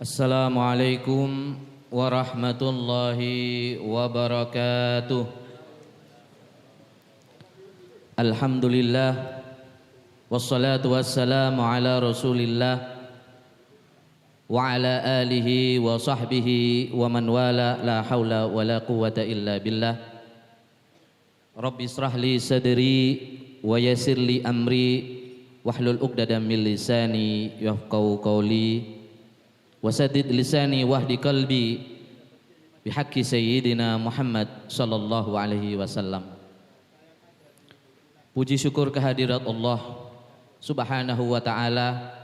Assalamualaikum warahmatullahi wabarakatuh. Alhamdulillah wassalatu wassalamu ala Rasulillah wa ala alihi wa sahbihi wa man wala, la haula wa la quwwata illa billah. Rabbi israh li sadri wa yassir li amri wahlul 'uqdatam min lisani yafqahu qawli wasadid lisani wahdi qalbi bihaqqi sayyidina Muhammad sallallahu alaihi wasallam. Puji syukur kehadirat Allah subhanahu wa ta'ala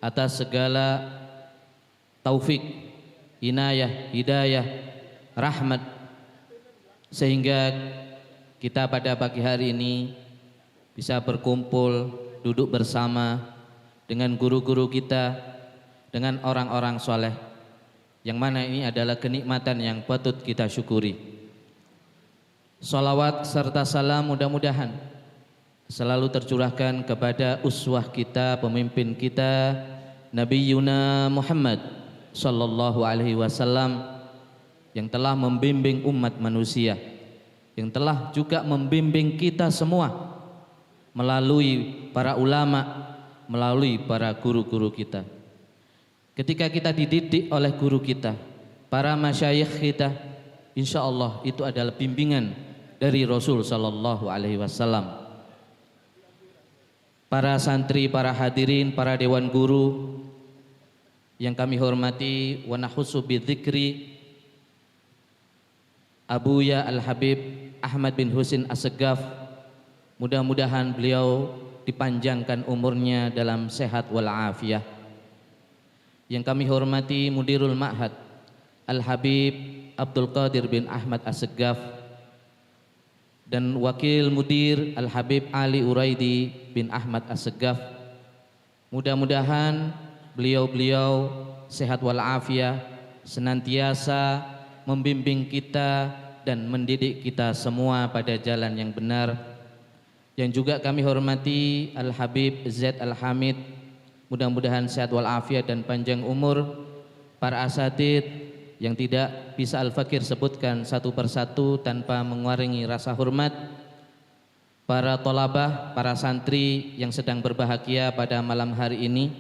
atas segala taufik, inayah, hidayah, rahmat, sehingga kita pada pagi hari ini bisa berkumpul, duduk bersama dengan guru-guru kita, dengan orang-orang soleh, yang mana ini adalah kenikmatan yang patut kita syukuri. Salawat serta salam mudah-mudahan selalu tercurahkan kepada uswah kita, pemimpin kita, Nabi Yuna Muhammad sallallahu alaihi wasallam, yang telah membimbing umat manusia, yang telah juga membimbing kita semua melalui para ulama, melalui para guru-guru kita. Ketika kita dididik oleh guru kita, para masyayikh kita, insya Allah itu adalah bimbingan dari Rasul sallallahu alaihi wasallam. Para santri, para hadirin, para dewan guru yang kami hormati, wa nahussu bidzikri Abuya Al-Habib Ahmad bin Husin As-Segaf, mudah-mudahan beliau dipanjangkan umurnya dalam sehat wal afiyah. Yang kami hormati Mudirul Ma'had Al-Habib Abdul Qadir bin Ahmad As-Segaf, dan Wakil Mudir Al-Habib Ali Uraidi bin Ahmad As-Segaf. Mudah-mudahan beliau-beliau sehat wal afiyah, senantiasa membimbing kita dan mendidik kita semua pada jalan yang benar. Yang juga kami hormati Al-Habib Z Al-Hamid, mudah-mudahan sehat wal afiat dan panjang umur. Para asatid yang tidak bisa Al-Fakir sebutkan satu persatu tanpa mengurangi rasa hormat. Para tolabah, para santri yang sedang berbahagia pada malam hari ini.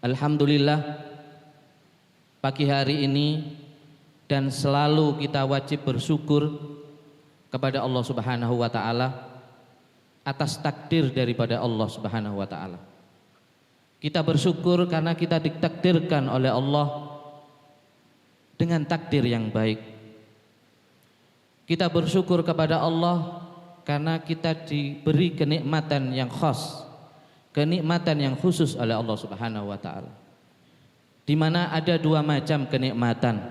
Alhamdulillah, pagi hari ini dan selalu kita wajib bersyukur kepada Allah Subhanahu wa ta'ala atas takdir daripada Allah Subhanahu wa ta'ala. Kita bersyukur karena kita ditakdirkan oleh Allah dengan takdir yang baik. Kita bersyukur kepada Allah karena kita diberi kenikmatan yang khas, kenikmatan yang khusus oleh Allah Subhanahu wa ta'ala, di mana ada dua macam kenikmatan.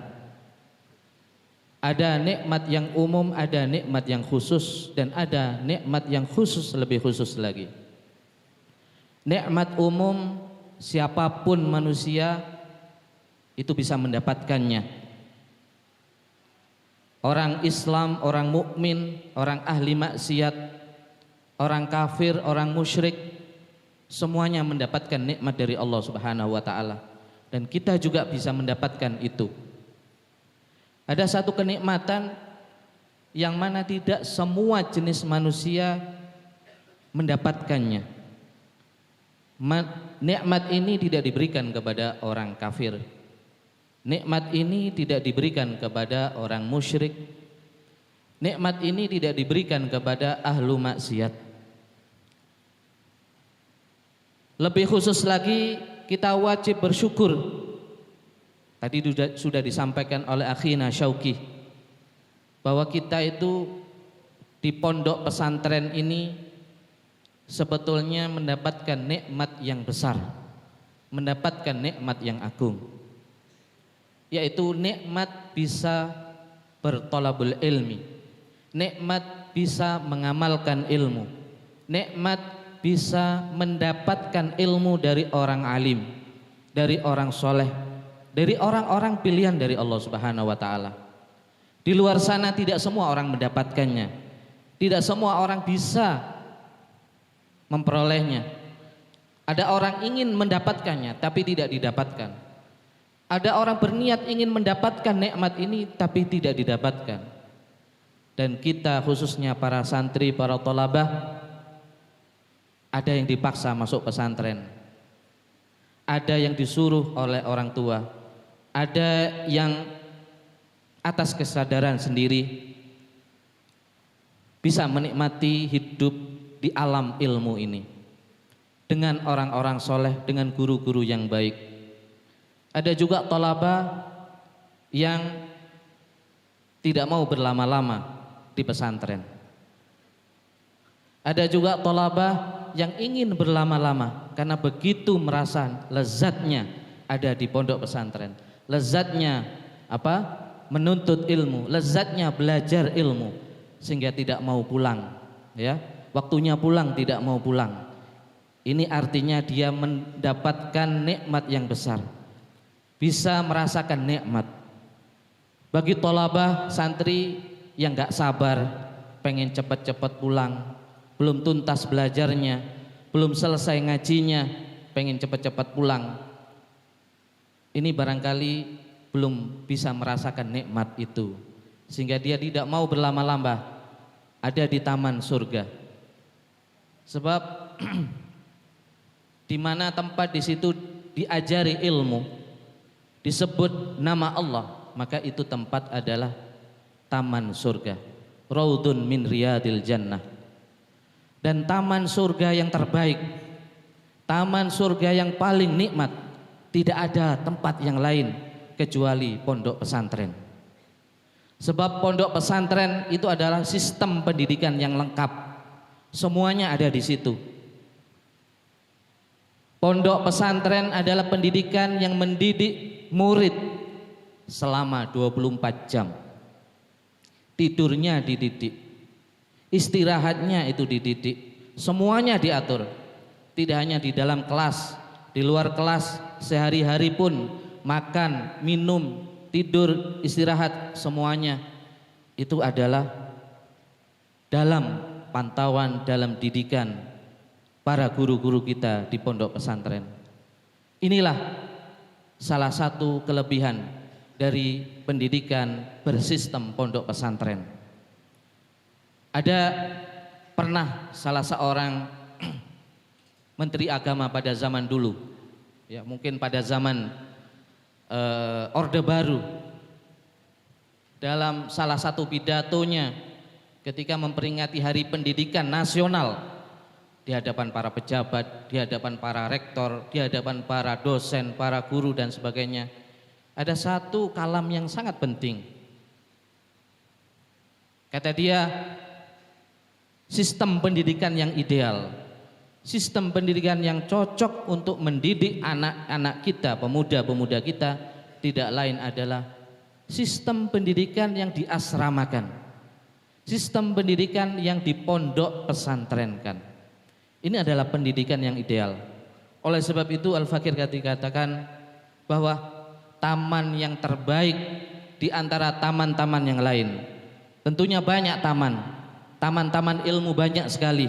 Ada nikmat yang umum, ada nikmat yang khusus, dan ada nikmat yang khusus, lebih khusus lagi. Nikmat umum siapapun manusia itu bisa mendapatkannya. Orang Islam, orang mukmin, orang ahli maksiat, orang kafir, orang musyrik, semuanya mendapatkan nikmat dari Allah Subhanahu wa ta'ala, dan kita juga bisa mendapatkan itu. Ada satu kenikmatan yang mana tidak semua jenis manusia mendapatkannya. Nikmat ini tidak diberikan kepada orang kafir. Nikmat ini tidak diberikan kepada orang musyrik. Nikmat ini tidak diberikan kepada ahlu maksiat. Lebih khusus lagi, kita wajib bersyukur. Tadi sudah disampaikan oleh akhina Syauqi bahwa kita itu di pondok pesantren ini sebetulnya mendapatkan nikmat yang besar, mendapatkan nikmat yang agung, yaitu nikmat bisa bertolabul ilmi, nikmat bisa mengamalkan ilmu, nikmat bisa mendapatkan ilmu dari orang alim, dari orang soleh, dari orang-orang pilihan dari Allah Subhanahu wa ta'ala. Di luar sana tidak semua orang mendapatkannya, tidak semua orang bisa memperolehnya. Ada orang ingin mendapatkannya tapi tidak didapatkan. Ada orang berniat ingin mendapatkan nikmat ini tapi tidak didapatkan. Dan kita khususnya para santri, para thalabah, ada yang dipaksa masuk pesantren, ada yang disuruh oleh orang tua, ada yang atas kesadaran sendiri bisa menikmati hidup di alam ilmu ini dengan orang-orang soleh, dengan guru-guru yang baik. Ada juga thalabah yang tidak mau berlama-lama di pesantren. Ada juga thalabah yang ingin berlama-lama karena begitu merasa lezatnya ada di pondok pesantren, lezatnya apa? Menuntut ilmu, lezatnya belajar ilmu, sehingga tidak mau pulang, ya. Waktunya pulang tidak mau pulang. Ini artinya dia mendapatkan nikmat yang besar, bisa merasakan nikmat. Bagi thalabah santri yang gak sabar, pengen cepat-cepat pulang, belum tuntas belajarnya, belum selesai ngajinya, pengen cepat-cepat pulang, ini barangkali belum bisa merasakan nikmat itu, sehingga dia tidak mau berlama-lama ada di taman surga. Sebab di mana tempat di situ diajari ilmu, disebut nama Allah, maka itu tempat adalah taman surga, raudun min riyadil jannah. Dan taman surga yang terbaik, taman surga yang paling nikmat, tidak ada tempat yang lain kecuali pondok pesantren. Sebab pondok pesantren itu adalah sistem pendidikan yang lengkap, semuanya ada di situ. Pondok pesantren adalah pendidikan yang mendidik murid selama 24 jam. Tidurnya dididik, istirahatnya itu dididik, semuanya diatur. Tidak hanya di dalam kelas, di luar kelas, sehari-hari pun makan, minum, tidur, istirahat, semuanya itu adalah dalam pantauan, dalam didikan para guru-guru kita di pondok pesantren. Inilah salah satu kelebihan dari pendidikan bersistem pondok pesantren. Ada pernah salah seorang menteri agama pada zaman dulu, ya mungkin pada zaman Orde Baru, dalam salah satu pidatonya ketika memperingati Hari Pendidikan Nasional, di hadapan para pejabat, di hadapan para rektor, di hadapan para dosen, para guru dan sebagainya, ada satu kalam yang sangat penting. Kata dia, sistem pendidikan yang ideal, sistem pendidikan yang cocok untuk mendidik anak-anak kita, pemuda-pemuda kita, tidak lain adalah sistem pendidikan yang diasramakan, sistem pendidikan yang dipondok pesantrenkan. Ini adalah pendidikan yang ideal. Oleh sebab itu Al-Fakir dikatakan bahwa taman yang terbaik di antara taman-taman yang lain, tentunya banyak taman-taman ilmu banyak sekali,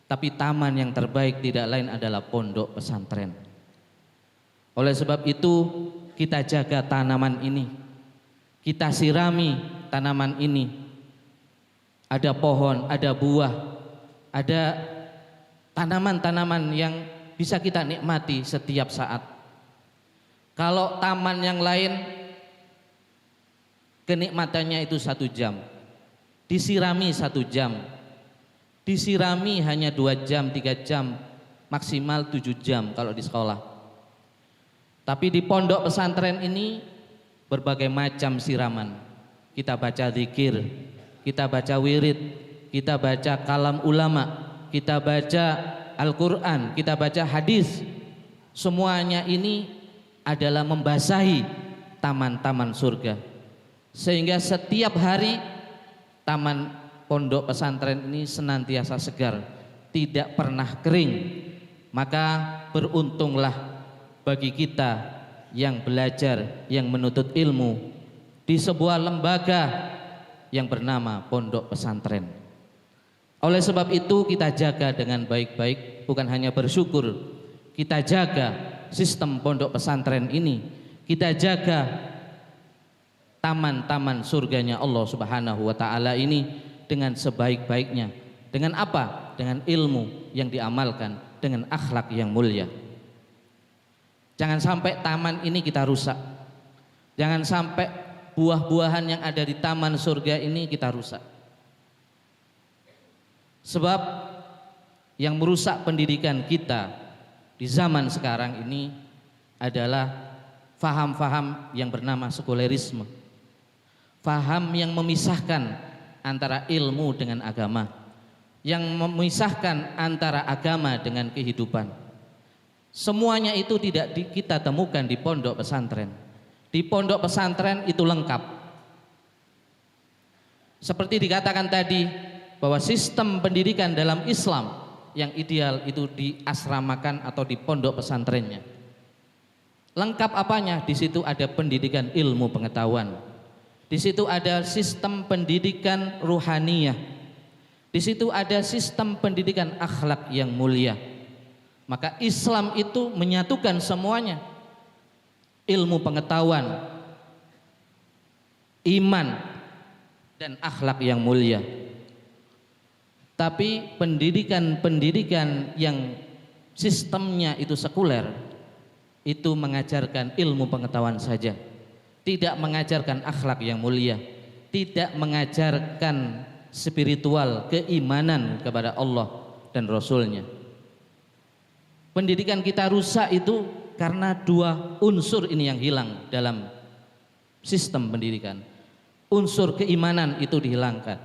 tapi taman yang terbaik tidak lain adalah pondok pesantren. Oleh sebab itu kita jaga tanaman ini, kita sirami tanaman ini. Ada pohon, ada buah, ada tanaman-tanaman yang bisa kita nikmati setiap saat. Kalau taman yang lain kenikmatannya itu 1 jam, disirami 1 jam, disirami hanya 2 jam, 3 jam, maksimal 7 jam kalau di sekolah. Tapi di pondok pesantren ini berbagai macam siraman. Kita baca zikir, kita baca wirid, kita baca kalam ulama, kita baca Al-Quran, kita baca hadis. Semuanya ini adalah membasahi taman-taman surga, sehingga setiap hari taman pondok pesantren ini senantiasa segar, tidak pernah kering. Maka beruntunglah bagi kita yang belajar, yang menuntut ilmu di sebuah lembaga yang bernama pondok pesantren. Oleh sebab itu kita jaga dengan baik-baik, bukan hanya bersyukur, kita jaga sistem pondok pesantren ini, kita jaga taman-taman surganya Allah Subhanahu wa taala ini dengan sebaik-baiknya. Dengan apa? Dengan ilmu yang diamalkan, dengan akhlak yang mulia. Jangan sampai taman ini kita rusak. Jangan sampai buah-buahan yang ada di taman surga ini kita rusak. Sebab yang merusak pendidikan kita di zaman sekarang ini adalah faham-faham yang bernama sekulerisme. Faham yang memisahkan antara ilmu dengan agama, yang memisahkan antara agama dengan kehidupan. Semuanya itu tidak kita temukan di pondok pesantren. Di pondok pesantren itu lengkap. Seperti dikatakan tadi, bahwa sistem pendidikan dalam Islam yang ideal itu diasramakan atau di pondok pesantrennya. Lengkap apanya? Di situ ada pendidikan ilmu pengetahuan. Di situ ada sistem pendidikan ruhaniyah. Di situ ada sistem pendidikan akhlak yang mulia. Maka Islam itu menyatukan semuanya. Ilmu pengetahuan, iman, dan akhlak yang mulia. Tapi pendidikan-pendidikan yang sistemnya itu sekuler, itu mengajarkan ilmu pengetahuan saja, tidak mengajarkan akhlak yang mulia, tidak mengajarkan spiritual, keimanan kepada Allah dan Rasulnya. Pendidikan kita rusak itu karena dua unsur ini yang hilang dalam sistem pendidikan. Unsur keimanan itu dihilangkan,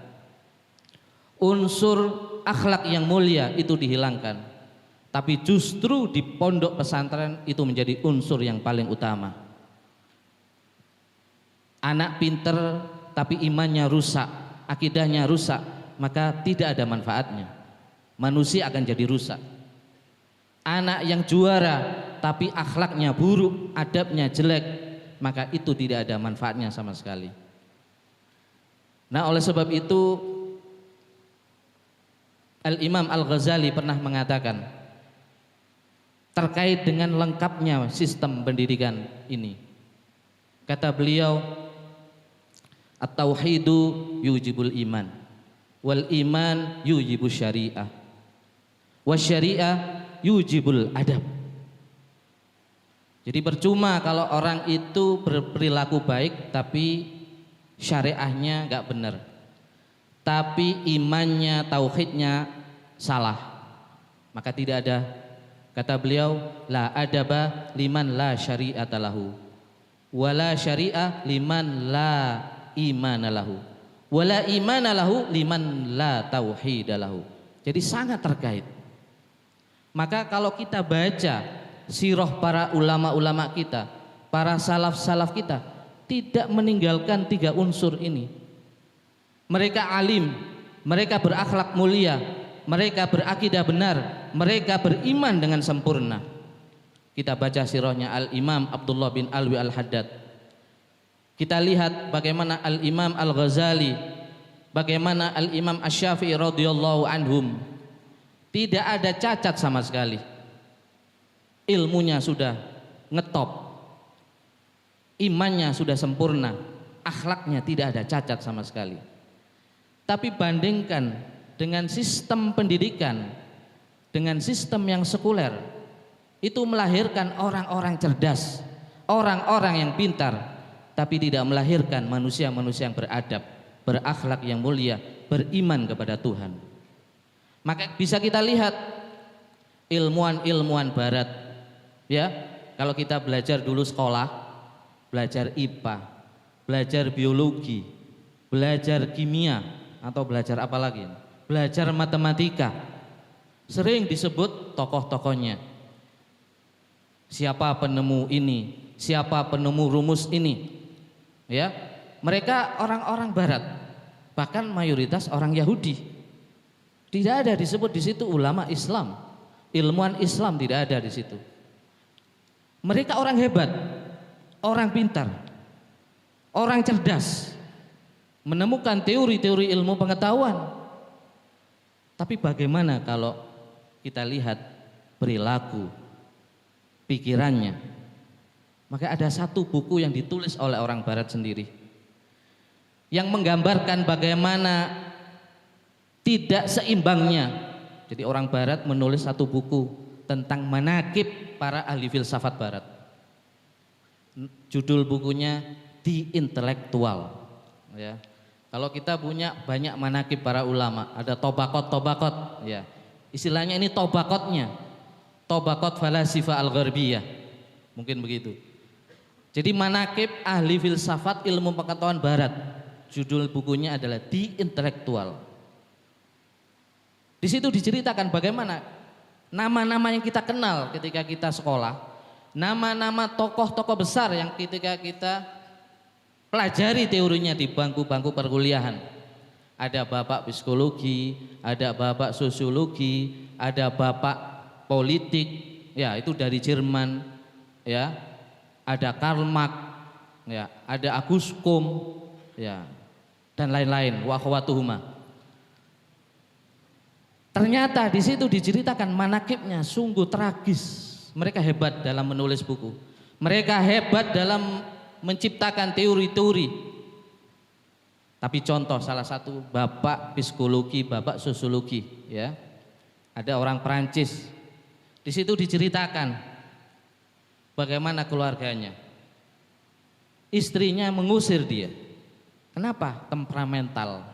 unsur akhlak yang mulia itu dihilangkan. Tapi justru di pondok pesantren itu menjadi unsur yang paling utama. Anak pinter tapi imannya rusak, akidahnya rusak, maka tidak ada manfaatnya. Manusia akan jadi rusak. Anak yang juara tapi akhlaknya buruk, adabnya jelek, maka itu tidak ada manfaatnya sama sekali. Nah, oleh sebab itu Al-Imam Al-Ghazali pernah mengatakan terkait dengan lengkapnya sistem pendidikan ini. Kata beliau, at-tauhidu yujibul iman, wal iman yujibus syariah, wasyariah yujibul adab. Jadi percuma kalau orang itu berperilaku baik tapi syariahnya enggak benar, tapi imannya, tauhidnya salah, maka tidak ada. Kata beliau, la adaba liman la syari'ata lahu, wala syari'ah liman la imana lahu, wala imana lahu liman la tauhida lahu. Jadi sangat terkait. Maka kalau kita baca sirah para ulama-ulama kita, para salaf-salaf kita, tidak meninggalkan tiga unsur ini. Mereka alim, mereka berakhlak mulia, mereka berakidah benar, mereka beriman dengan sempurna. Kita baca sirahnya Al-Imam Abdullah bin Alwi Al-Haddad. Kita lihat bagaimana Al-Imam Al-Ghazali, bagaimana Al-Imam Asy-Syafi'i radhiyallahu anhum. Tidak ada cacat sama sekali. Ilmunya sudah ngetop, imannya sudah sempurna, akhlaknya tidak ada cacat sama sekali. Tapi bandingkan dengan sistem pendidikan, dengan sistem yang sekuler, itu melahirkan orang-orang cerdas, orang-orang yang pintar, tapi tidak melahirkan manusia-manusia yang beradab, berakhlak yang mulia, beriman kepada Tuhan. Maka bisa kita lihat ilmuwan-ilmuwan barat, ya, kalau kita belajar dulu sekolah, belajar IPA, belajar biologi, belajar kimia, atau belajar apa lagi? Belajar matematika. Sering disebut tokoh-tokohnya. Siapa penemu ini? Siapa penemu rumus ini? Ya, mereka orang-orang barat, bahkan mayoritas orang Yahudi. Tidak ada disebut di situ ulama Islam, ilmuwan Islam, tidak ada di situ. Mereka orang hebat, orang pintar, orang cerdas, menemukan teori-teori ilmu pengetahuan. Tapi bagaimana kalau kita lihat perilaku, pikirannya? Maka ada satu buku yang ditulis oleh orang barat sendiri yang menggambarkan bagaimana tidak seimbangnya. Jadi orang barat menulis satu buku tentang manakib para ahli filsafat barat. Judul bukunya The Intellectual. Ya. Kalau kita punya banyak manakib para ulama, ada tobakot, ya. Istilahnya ini tobakotnya, tobakot falasifa al-gharbiyah, mungkin begitu. Jadi manakib ahli filsafat ilmu pengetahuan barat, judul bukunya adalah The Intellectual. Di situ diceritakan bagaimana nama-nama yang kita kenal ketika kita sekolah, nama-nama tokoh-tokoh besar yang ketika kita pelajari teorinya di bangku-bangku perkuliahan. Ada bapak psikologi, ada bapak sosiologi, ada bapak politik, ya itu dari Jerman, ya. Ada Karl Marx, ya, ada Auguste Comte, ya, dan lain-lain. Wa akhwatuhuma. Ternyata di situ diceritakan manakibnya sungguh tragis. Mereka hebat dalam menulis buku. Mereka hebat dalam menciptakan teori-teori. Tapi contoh salah satu bapak psikologi, bapak sosiologi, ya. Ada orang Perancis. Di situ diceritakan bagaimana keluarganya. Istrinya mengusir dia. Kenapa? Temperamental.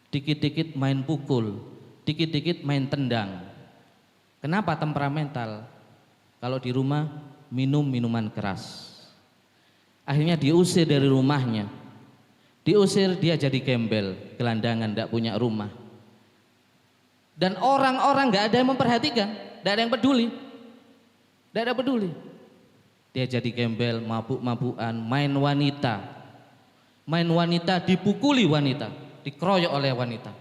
Dikit-dikit main pukul, dikit-dikit main tendang. Kenapa temperamental? Kalau di rumah minum minuman keras. Akhirnya diusir dari rumahnya. Diusir, dia jadi gembel, gelandangan, tidak punya rumah. Dan orang-orang gak ada yang memperhatikan, gak ada yang peduli. Gak ada peduli. Dia jadi gembel, mabuk-mabukan, main wanita. Main wanita, dipukuli wanita, dikeroyok oleh wanita.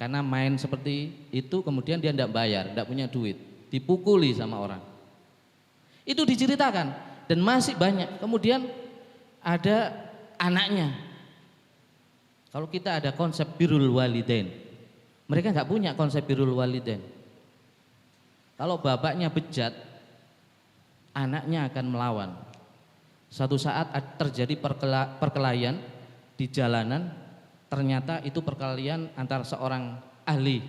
Karena main seperti itu kemudian dia tidak bayar, tidak punya duit, dipukuli sama orang. Itu diceritakan. Dan masih banyak. Kemudian ada anaknya. Kalau kita ada konsep birrul walidain, mereka nggak punya konsep birrul walidain. Kalau bapaknya bejat, anaknya akan melawan. Suatu saat terjadi perkelahian di jalanan. Ternyata itu perkelahian antara seorang ahli,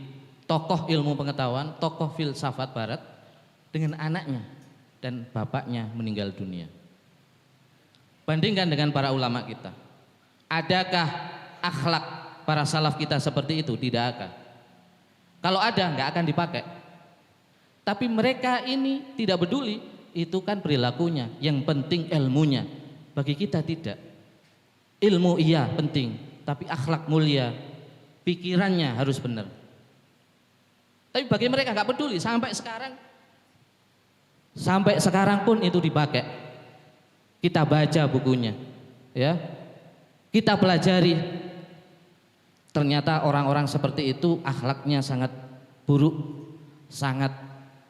tokoh ilmu pengetahuan, tokoh filsafat barat dengan anaknya. Dan bapaknya meninggal dunia. Bandingkan dengan para ulama kita. Adakah akhlak para salaf kita seperti itu? Tidak akan. Kalau ada, nggak akan dipakai. Tapi mereka ini tidak peduli. Itu kan perilakunya. Yang penting ilmunya. Bagi kita tidak. Ilmu iya penting, tapi akhlak mulia, pikirannya harus benar. Tapi bagi mereka nggak peduli. Sampai sekarang pun itu dipakai. Kita baca bukunya, ya. Kita pelajari. Ternyata orang-orang seperti itu akhlaknya sangat buruk, sangat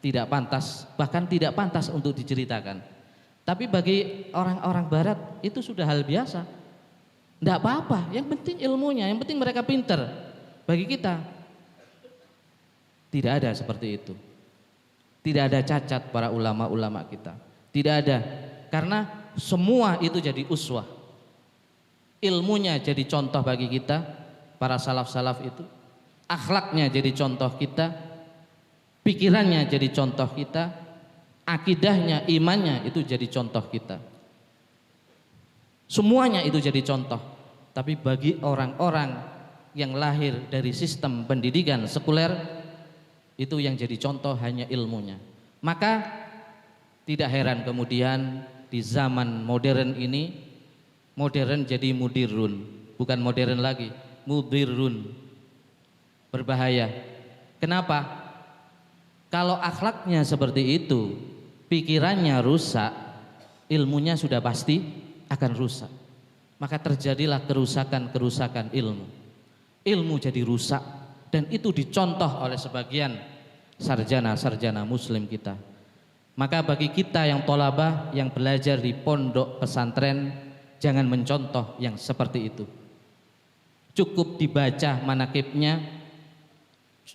tidak pantas, bahkan tidak pantas untuk diceritakan. Tapi bagi orang-orang barat itu sudah hal biasa. Tidak apa-apa, yang penting ilmunya, yang penting mereka pinter. Bagi kita tidak ada seperti itu. Tidak ada cacat para ulama-ulama kita. Tidak ada. Karena semua itu jadi uswah. Ilmunya jadi contoh bagi kita, para salaf-salaf itu. Akhlaknya jadi contoh kita. Pikirannya jadi contoh kita. Akidahnya, imannya itu jadi contoh kita. Semuanya itu jadi contoh. Tapi bagi orang-orang yang lahir dari sistem pendidikan sekuler, itu yang jadi contoh hanya ilmunya. Maka tidak heran kemudian di zaman modern ini, modern jadi mudirun, bukan modern lagi, mudirun, berbahaya. Kenapa? Kalau akhlaknya seperti itu, pikirannya rusak, ilmunya sudah pasti akan rusak. Maka terjadilah kerusakan-kerusakan ilmu. Ilmu jadi rusak. Dan itu dicontoh oleh sebagian sarjana-sarjana muslim kita. Maka bagi kita yang tolabah, yang belajar di pondok pesantren, jangan mencontoh yang seperti itu. cukup dibaca manakibnya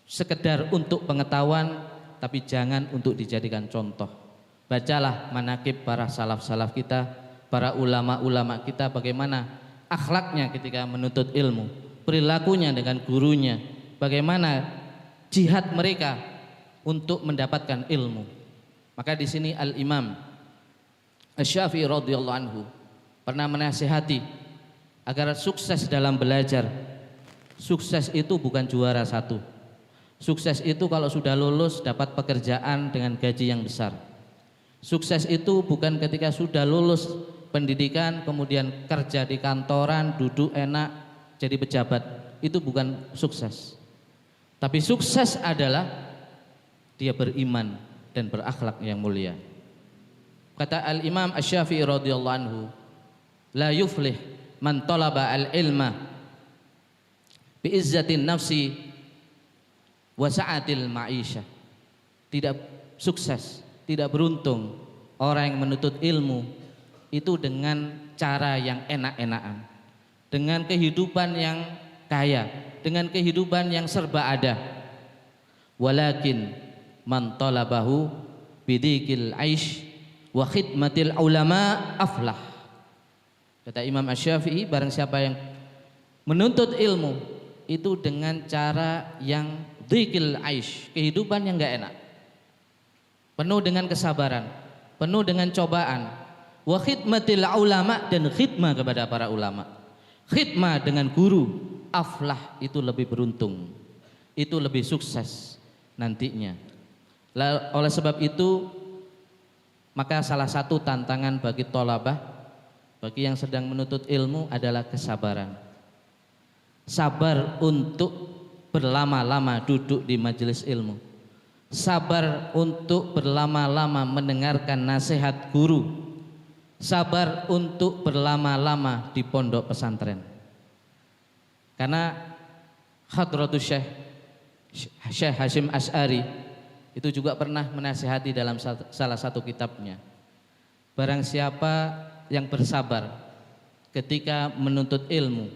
sekedar untuk pengetahuan, tapi jangan untuk dijadikan contoh. Bacalah manakib para salaf-salaf kita, para ulama-ulama kita, bagaimana akhlaknya ketika menuntut ilmu, perilakunya dengan gurunya, bagaimana jihad mereka untuk mendapatkan ilmu. Maka di sini Al-Imam Asy-Syafi'i radhiyallahu anhu pernah menasihati agar sukses dalam belajar. Sukses itu bukan juara satu. Sukses itu kalau sudah lulus dapat pekerjaan dengan gaji yang besar. Sukses itu bukan ketika sudah lulus pendidikan kemudian kerja di kantoran, duduk enak jadi pejabat. Itu bukan sukses. Tapi sukses adalah dia beriman dan berakhlak yang mulia. Kata Al-Imam Asy-Syafi'i radhiyallahu anhu, la yuflih man talaba al-ilma bi izzatin nafsi wa sa'atil ma'isyah. Tidak sukses, tidak beruntung orang yang menuntut ilmu itu dengan cara yang enak-enakan, dengan kehidupan yang kaya, dengan kehidupan yang serba ada. Walakin man talabahu bidikil aish wa khidmatil ulama aflah. Kata Imam Asy-Syafi'i, barang siapa yang menuntut ilmu itu dengan cara yang dhikil aish, kehidupan yang enggak enak, penuh dengan kesabaran, penuh dengan cobaan, wa khidmatil ulama, dan khidmah kepada para ulama, khidmah dengan guru, aflah, itu lebih beruntung, itu lebih sukses nantinya. Oleh sebab itu, maka salah satu tantangan bagi thalabah, bagi yang sedang menuntut ilmu adalah kesabaran. Sabar untuk berlama-lama duduk di majelis ilmu. Sabar untuk berlama-lama mendengarkan nasihat guru. Sabar untuk berlama-lama di pondok pesantren. Karena Hadratus Syekh Hasyim Asy'ari itu juga pernah menasihati dalam salah satu kitabnya, barang siapa yang bersabar ketika menuntut ilmu,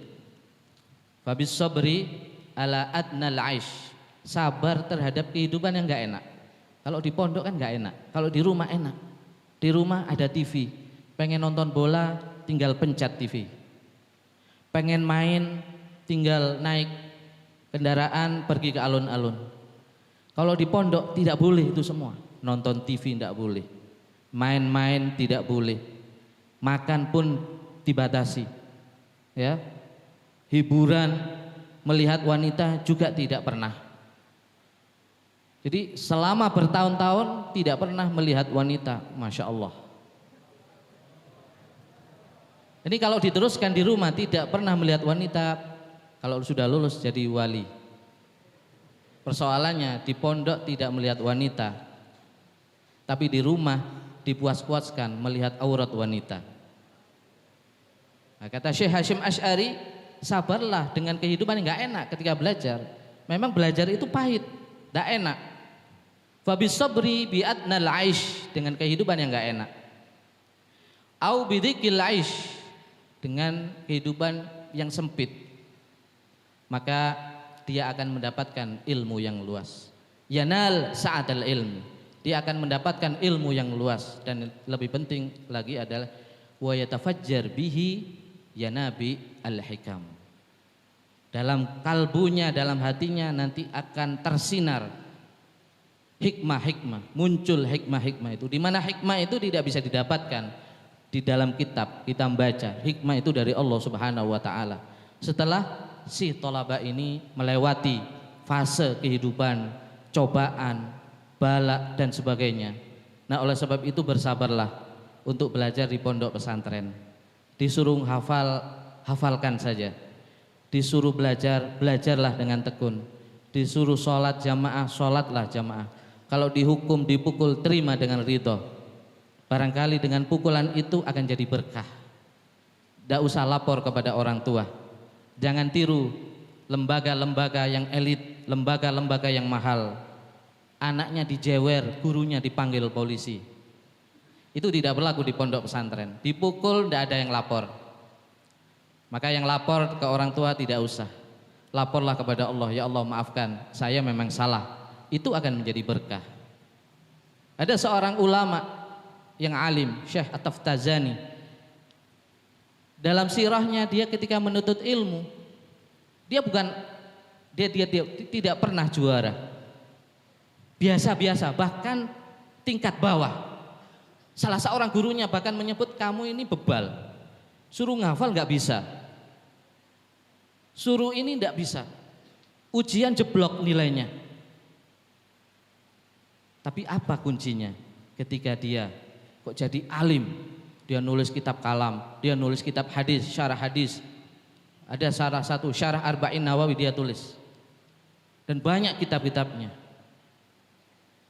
fabis sabri ala adnal aish, sabar terhadap kehidupan yang enggak enak. Kalau di pondok kan enggak enak, kalau di rumah enak. Di rumah ada TV, pengen nonton bola tinggal pencet TV, pengen main tinggal naik kendaraan pergi ke alun-alun. Kalau di pondok tidak boleh itu semua. Nonton TV tidak boleh, main-main tidak boleh, makan pun dibatasi, ya. Hiburan, melihat wanita juga tidak pernah. Jadi selama bertahun-tahun tidak pernah melihat wanita, masya Allah. Ini kalau diteruskan di rumah tidak pernah melihat wanita, kalau sudah lulus jadi wali. Persoalannya di pondok tidak melihat wanita, tapi di rumah dipuas-puaskan melihat aurat wanita. Nah, kata Syekh Hasyim Asy'ari, sabarlah dengan kehidupan yang enggak enak ketika belajar. Memang belajar itu pahit, enggak enak. Fabis sabri bi adnal aish, dengan kehidupan yang enggak enak. Au bidzikil aish, dengan kehidupan yang sempit. Maka dia akan mendapatkan ilmu yang luas. Yanal sa'adal ilm, dia akan mendapatkan ilmu yang luas. Dan lebih penting lagi adalah wa yatafajjar bihi yanabi al-hikam. Dalam kalbunya, dalam hatinya nanti akan tersinar hikmah-hikmah, muncul hikmah-hikmah itu. Di mana hikmah itu tidak bisa didapatkan di dalam kitab kita membaca. Hikmah itu dari Allah Subhanahu wa taala. Setelah si thalabah ini melewati fase kehidupan, cobaan, bala dan sebagainya. Nah, oleh sebab itu bersabarlah untuk belajar di pondok pesantren. Disuruh hafal, hafalkan saja. Disuruh belajar, belajarlah dengan tekun. Disuruh sholat jamaah, sholatlah jamaah. Kalau dihukum, dipukul, terima dengan ridho. Barangkali dengan pukulan itu akan jadi berkah. Tidak usah lapor kepada orang tua. Jangan tiru lembaga-lembaga yang elit, lembaga-lembaga yang mahal. Anaknya dijewer, gurunya dipanggil polisi. Itu tidak berlaku di pondok pesantren. Dipukul tidak ada yang lapor. Maka yang lapor ke orang tua tidak usah. Laporlah kepada Allah, ya Allah maafkan, saya memang salah. Itu akan menjadi berkah. Ada seorang ulama yang alim, Syekh At-Taftazani. Dalam sirahnya dia ketika menuntut ilmu, dia tidak pernah juara. Biasa-biasa, bahkan tingkat bawah. Salah seorang gurunya bahkan menyebut kamu ini bebal. Suruh ngafal nggak bisa. Suruh ini tidak bisa, ujian jeblok nilainya. Tapi apa kuncinya? Ketika dia kok jadi alim, dia nulis kitab kalam, dia nulis kitab hadis, syarah hadis. Ada salah satu syarah Arba'in Nawawi dia tulis. Dan banyak kitab-kitabnya.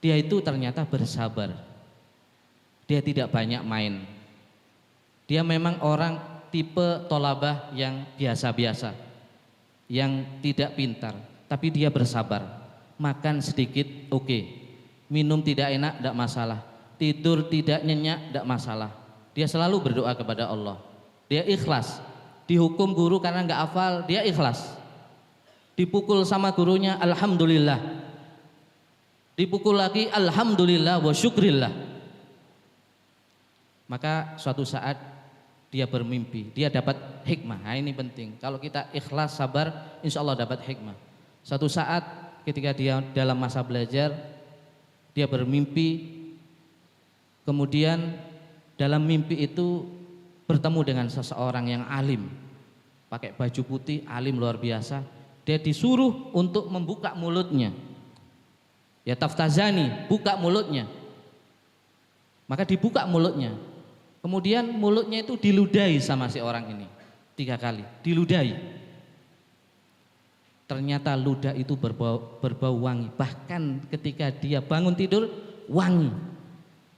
Dia itu ternyata bersabar. Dia tidak banyak main. Dia memang orang tipe tolabah yang biasa-biasa, yang tidak pintar, tapi dia bersabar. Makan sedikit oke, minum tidak enak tidak masalah, tidur tidak nyenyak tidak masalah. Dia selalu berdoa kepada Allah. Dia ikhlas. Dihukum guru karena nggak hafal, dia ikhlas. Dipukul sama gurunya, alhamdulillah. Dipukul lagi, alhamdulillah wa syukrillah. Maka suatu saat dia bermimpi, dia dapat hikmah. Nah, ini penting. Kalau kita ikhlas, sabar, insya Allah dapat hikmah. Suatu saat ketika dia dalam masa belajar, dia bermimpi, kemudian dalam mimpi itu bertemu dengan seseorang yang alim, pakai baju putih, alim luar biasa. Dia disuruh untuk membuka mulutnya. Ya Taftazani, buka mulutnya. Maka dibuka mulutnya. Kemudian mulutnya itu diludahi sama si orang ini 3 kali, diludahi. Ternyata ludah itu berbau wangi. Bahkan ketika dia bangun tidur, wangi.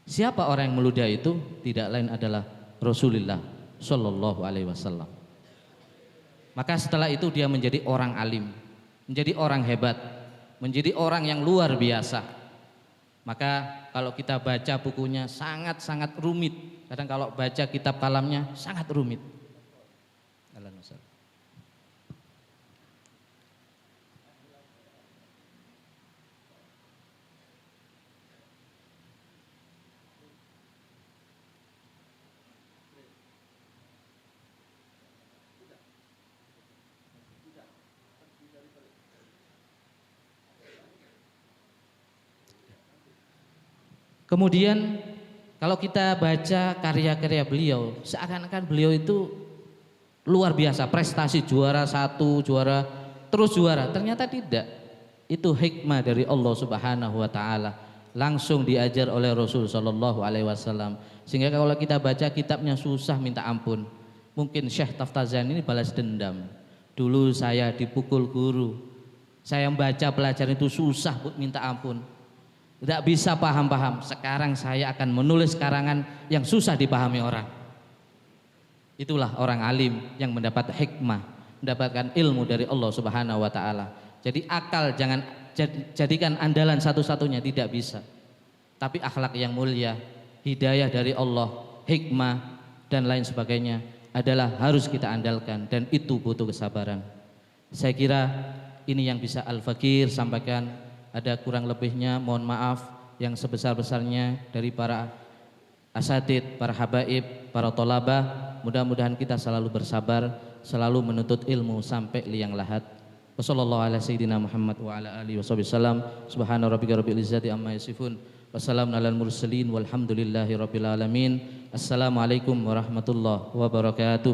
Siapa orang yang meludah itu? Tidak lain adalah Rasulullah Shallallahu Alaihi Wasallam. Maka setelah itu dia menjadi orang alim, menjadi orang hebat, menjadi orang yang luar biasa. Maka kalau kita baca bukunya sangat-sangat rumit. Kadang kalau baca kitab kalamnya sangat rumit. Kemudian kalau kita baca karya-karya beliau, seakan-akan beliau itu luar biasa, prestasi juara 1, juara terus juara. Ternyata tidak. Itu hikmah dari Allah Subhanahu wa taala. Langsung diajar oleh Rasul sallallahu alaihi wasallam. Sehingga kalau kita baca kitabnya susah minta ampun. Mungkin Syekh Taftazani ini balas dendam. Dulu saya dipukul guru. Saya membaca pelajaran itu susah minta ampun. Tidak bisa paham-paham. Sekarang saya akan menulis karangan yang susah dipahami orang. Itulah orang alim yang mendapat hikmah, mendapatkan ilmu dari Allah Subhanahu wa taala. Jadi akal jangan jadikan andalan satu-satunya, tidak bisa. Tapi akhlak yang mulia, hidayah dari Allah, hikmah dan lain sebagainya adalah harus kita andalkan, dan itu butuh kesabaran. Saya kira ini yang bisa Al-Fakir sampaikan. Ada kurang lebihnya mohon maaf yang sebesar-besarnya dari para asatid, para habaib, para tolabah. Mudah-mudahan kita selalu bersabar, selalu menuntut ilmu sampai liang lahat. Wassallallahu ala sayyidina Muhammad wa ala alihi wasallam. Subhana rabbika rabbil izzati amma yasifun. Wassalamun alal mursalin walhamdulillahi rabbil alamin. Assalamualaikum warahmatullahi wabarakatuh.